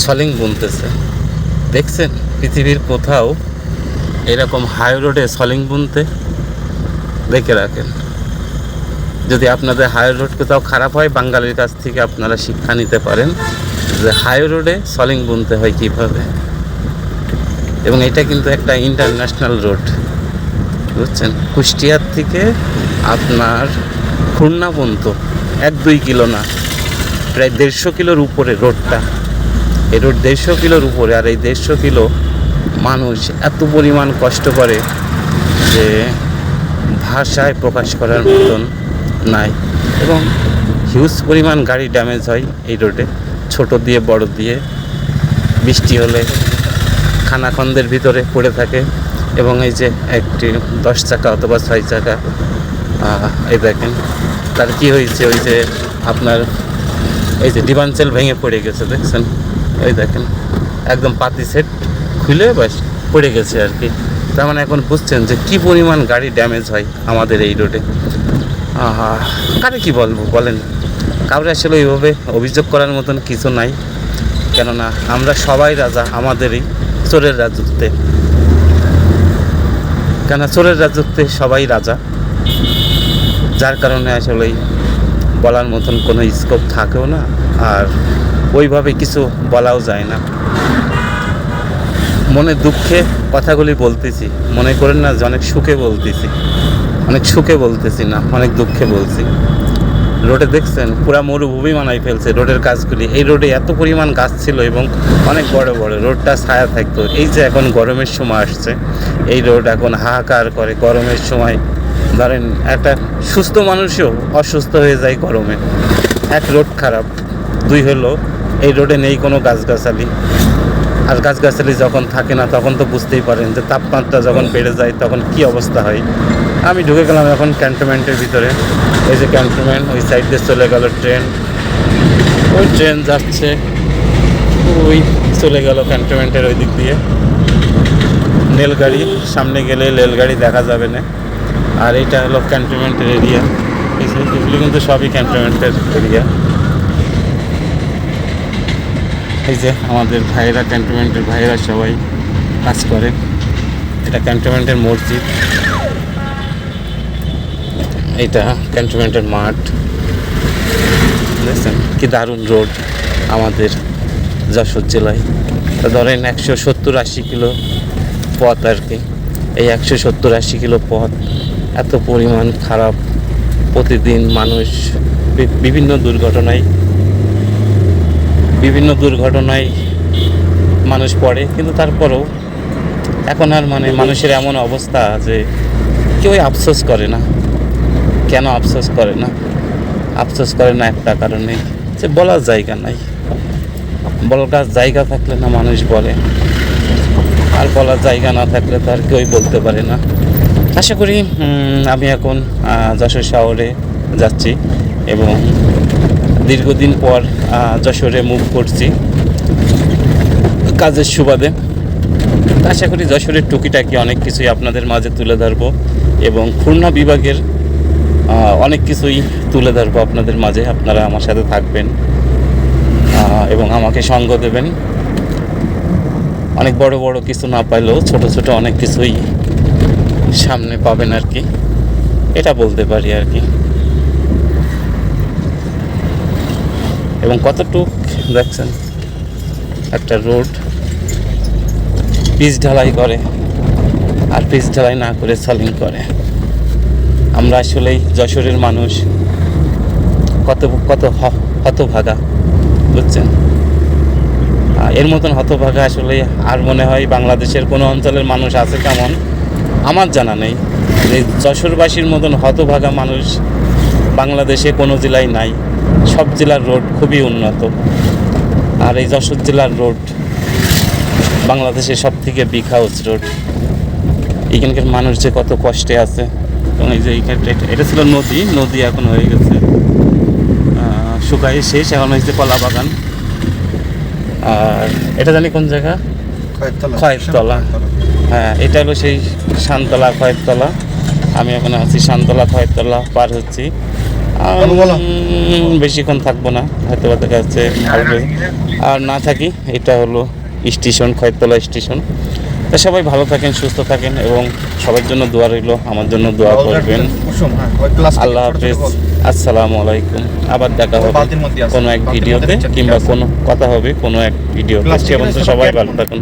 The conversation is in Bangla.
সলিং বুনতেছে। দেখছেন পৃথিবীর কোথাও এরকম হাই রোডে সলিং বুনতে? দেখে রাখেন, যদি আপনাদের হাই রোড কোথাও খারাপ হয় বাঙালির কাছ থেকে আপনারা শিক্ষা নিতে পারেন যে হাই রোডে সলিং বুনতে হয় কীভাবে। এবং এটা কিন্তু একটা ইন্টারন্যাশনাল রোড, বুঝছেন? কুষ্টিয়ার থেকে আপনার খুলনা পর্যন্ত 1-2 কিলো না, প্রায় 150 কিলোর উপরে রোডটা। এই রোড 150 কিলোর উপরে, আর এই 150 কিলো মানুষ এত পরিমাণ কষ্ট করে যে ভাষায় প্রকাশ করার মতন নাই। এবং হিউজ পরিমাণ গাড়ি ড্যামেজ হয় এই রোডে, ছোট দিয়ে বড় দিয়ে। বৃষ্টি হলে খানাখন্দের ভিতরে পড়ে থাকে। এবং এই যে একটি 10 চাকা অথবা 6 চাকা, এই দেখেন তার কি হয়েছে, ওই যে আপনার এই যে ডিভানচেল ভেঙে পড়ে গেছে, দেখছেন? ওই দেখেন একদম পাতি সেট খুলে বাস পড়ে গেছে আর কি। তার মানে এখন বুঝছেন যে কী পরিমাণ গাড়ি ড্যামেজ হয় আমাদের এই রোডে। কারে কি বলবো বলেন? কাউরে আসলে ওইভাবে অভিযোগ করার মতন কিছু নাই, কেননা আমরা সবাই রাজা আমাদেরই চোরের রাজত্বে। কেন চোরের রাজত্বে সবাই রাজা, যার কারণে আসলেই বলার মতন কোনো স্কোপ থাকেও না, আর ওইভাবে কিছু বলাও যায় না। মনে দুঃখে কথাগুলি বলতেছি, মনে করেন না যে অনেক সুখে বলতেছি। অনেক সুখে বলতেছি না, অনেক দুঃখে বলছি। রোডে দেখছেন পুরা মরুভূমি বানাই ফেলছে রোডের কাজগুলি। এই রোডে এত পরিমাণ গাছ ছিল এবং অনেক বড় বড়, রোডটা ছায়া থাকতো। এই যে এখন গরমের সময় আসছে, এই রোড এখন হাহাকার করে গরমের সময়। ধরেন একটা সুস্থ মানুষও অসুস্থ হয়ে যায় গরমে। এক রোড খারাপ, 2 হলো এই রোডে নেই কোনো গাছগাছালি। আর গাছগাছালি যখন থাকে না তখন তো বুঝতেই পারেন যে তাপমাত্রা যখন বেড়ে যায় তখন কি অবস্থা হয়। আমি ঢুকে গেলাম এখন ক্যান্টনমেন্টের ভিতরে। এই যে ক্যান্টনমেন্ট, ওই সাইড দিয়ে চলে গেল ট্রেন, ওই ট্রেন যাচ্ছে, ওই চলে গেল ক্যান্টনমেন্টের ওই দিক দিয়ে। রেলগাড়ি সামনে গেলে রেলগাড়ি দেখা যাবে না। আর এটা হলো ক্যান্টনমেন্টের এরিয়া। এগুলি কিন্তু সবই ক্যান্টনমেন্টের এরিয়া। এই যে আমাদের ভাইয়েরা, ক্যান্টনমেন্টের ভাইয়েরা সবাই কাজ করে। এটা ক্যান্টনমেন্টের মসজিদ, এইটা ক্যান্টনমেন্টের মাঠ। বুঝছেন কি দারুণ রোড আমাদের যশোর জেলায়। তো ধরেন 170-80 কিলো পথ আর কি। এই 170-80 কিলো পথ এত পরিমাণ খারাপ। প্রতিদিন মানুষ বিভিন্ন দুর্ঘটনায় মানুষ পড়ে, কিন্তু তারপরেও এখন আর মানুষের এমন অবস্থা যে কেউ আফসোস করে না। কেন আফসোস করে না? আফসোস করে না একটা কারণে, যে বলার জায়গা নাই। বলার জায়গা থাকলে না মানুষ বলে, আর বলার জায়গা না থাকলে তো আর কেউই বলতে পারে না। আশা করি আমি এখন যশোর শহরে যাচ্ছি এবং দীর্ঘদিন পর যশোরে মুভ করছি কাজের সুবাদে। আশা করি যশোরের টুকিটাকি অনেক কিছুই আপনাদের মাঝে তুলে ধরবো এবং খুলনা বিভাগের অনেক কিছুই তুলে ধরবো আপনাদের মাঝে। আপনারা আমার সাথে থাকবেন এবং আমাকে সঙ্গ দেবেন। অনেক বড় বড় কিছু না পাইলেও ছোট ছোট অনেক কিছুই সামনে পাবেন আর কি, এটা বলতে পারি আর কি। এবং কতটুক দেখছেন একটা রোড পিচ ঢালাই করে, আর পিচ ঢালাই না করে সলিং করে। আমরা আসলেই যশোরের মানুষ কত হতভাগা, বুঝছেন? এর মতন হতভাগা আসলে আর মনে হয় বাংলাদেশের কোনো অঞ্চলের মানুষ আছে কেমন আমার জানা নেই। এই যশোরবাসীর মতন হতভাগা মানুষ বাংলাদেশে কোনো জেলায় নাই। সব জেলার রোড খুবই উন্নত, আর এই যশোর জেলার রোড বাংলাদেশের সব থেকে বিগ হাউস রোড। এখানকার মানুষ যে কত কষ্টে আছে। এবং এই যে এটা ছিল নদী এখন হয়ে গেছে শুকাই শেষ, এখন হয়েছে কলা বাগান। আর এটা জানি কোন জায়গা, খয়েরতলা। হ্যাঁ, এটা হলো সেই শানতলা খয়েরতলা। আমি এখন আছি শানতলা খয়েরতলা পার হচ্ছি। বেশিক্ষণ থাকবো না, হয়তো বা দেখা যাচ্ছে আর না থাকি। এটা হলো স্টেশন, খয়তলা স্টেশন। তা সবাই ভালো থাকেন, সুস্থ থাকেন এবং সবার জন্য দোয়া রইল, আমার জন্য দোয়া করবেন। আল্লাহ হাফেজ, আসসালামু আলাইকুম। আবার দেখা হবে কোনো এক ভিডিওতে, কিংবা কোনো কথা হবে কোনো এক ভিডিওতে। সে পর্যন্ত সবাই ভালো থাকুন।